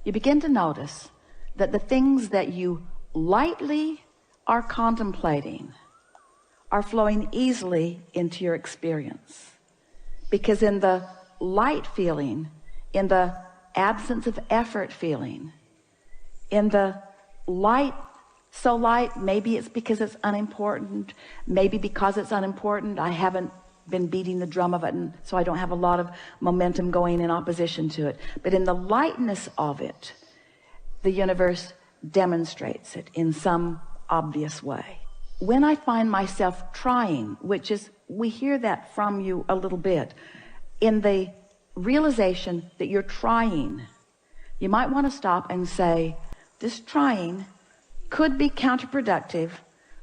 you begin to notice that the things that you lightly are contemplating are flowing easily into your experience. Because in the light feeling, in the absence of effort feeling, in the light, so light, maybe it's because it's unimportant, maybe because it's unimportant I haven't been beating the drum of it, and so I don't have a lot of momentum going in opposition to it. But in the lightness of it, the universe demonstrates it in some obvious way. When I find myself trying, which is, we hear that from you a little bit, in the realization that you're trying, you might want to stop and say, this trying could be counterproductive.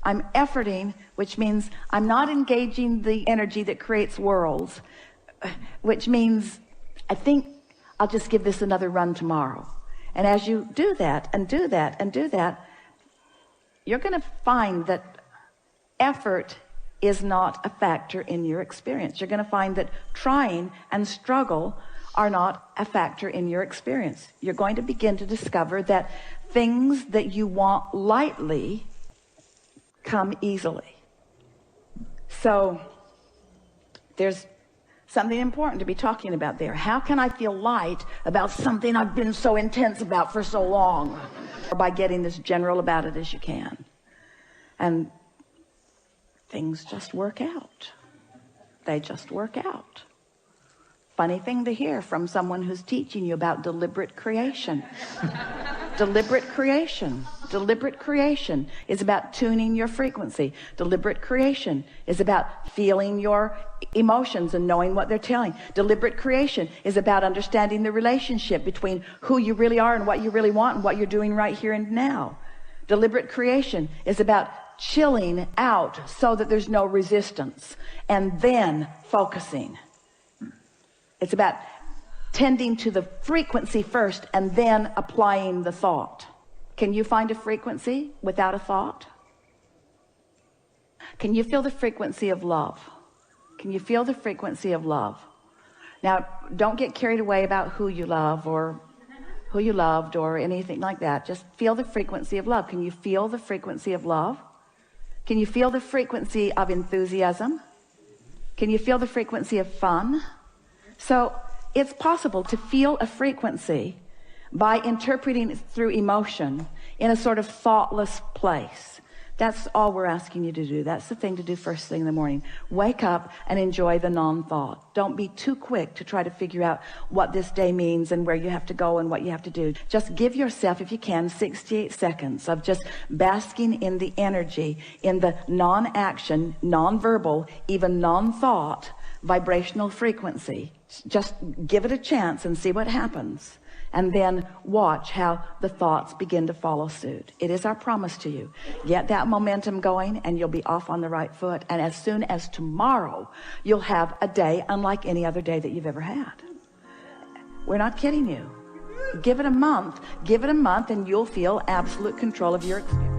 I'm efforting, which means I'm not engaging the energy that creates worlds, which means I think I'll just give this another run tomorrow. And as you do that and do that and do that, you're going to find that effort is not a factor in your experience. You're going to find that trying and struggle are not a factor in your experience. You're going to begin to discover that things that you want lightly come easily. So there's something important to be talking about there. How can I feel light about something I've been so intense about for so long? By getting as general about it as you can. And things just work out. They just work out. Funny thing to hear from someone who's teaching you about deliberate creation. Deliberate creation. Deliberate creation is about tuning your frequency. Deliberate creation is about feeling your emotions and knowing what they're telling. Deliberate creation is about understanding the relationship between who you really are and what you really want and what you're doing right here and now. Deliberate creation is about chilling out so that there's no resistance and then focusing. It's about tending to the frequency first and then applying the thought. Can you find a frequency without a thought? Can you feel the frequency of love? Can you feel the frequency of love? Now, don't get carried away about who you love or who you loved or anything like that. Just feel the frequency of love. Can you feel the frequency of love? Can you feel the frequency of enthusiasm? Can you feel the frequency of fun? So it's possible to feel a frequency by interpreting it through emotion in a sort of thoughtless place. That's all we're asking you to do. That's the thing to do first thing in the morning. Wake up and enjoy the non-thought. Don't be too quick to try to figure out what this day means and where you have to go and what you have to do. Just give yourself, if you can, 68 seconds of just basking in the energy, in the non-action, non-verbal, even non-thought vibrational frequency. Just give it a chance and see what happens. And then watch how the thoughts begin to follow suit. It is our promise to you. Get that momentum going and you'll be off on the right foot. And as soon as tomorrow, you'll have a day unlike any other day that you've ever had. We're not kidding you. Give it a month and you'll feel absolute control of your experience.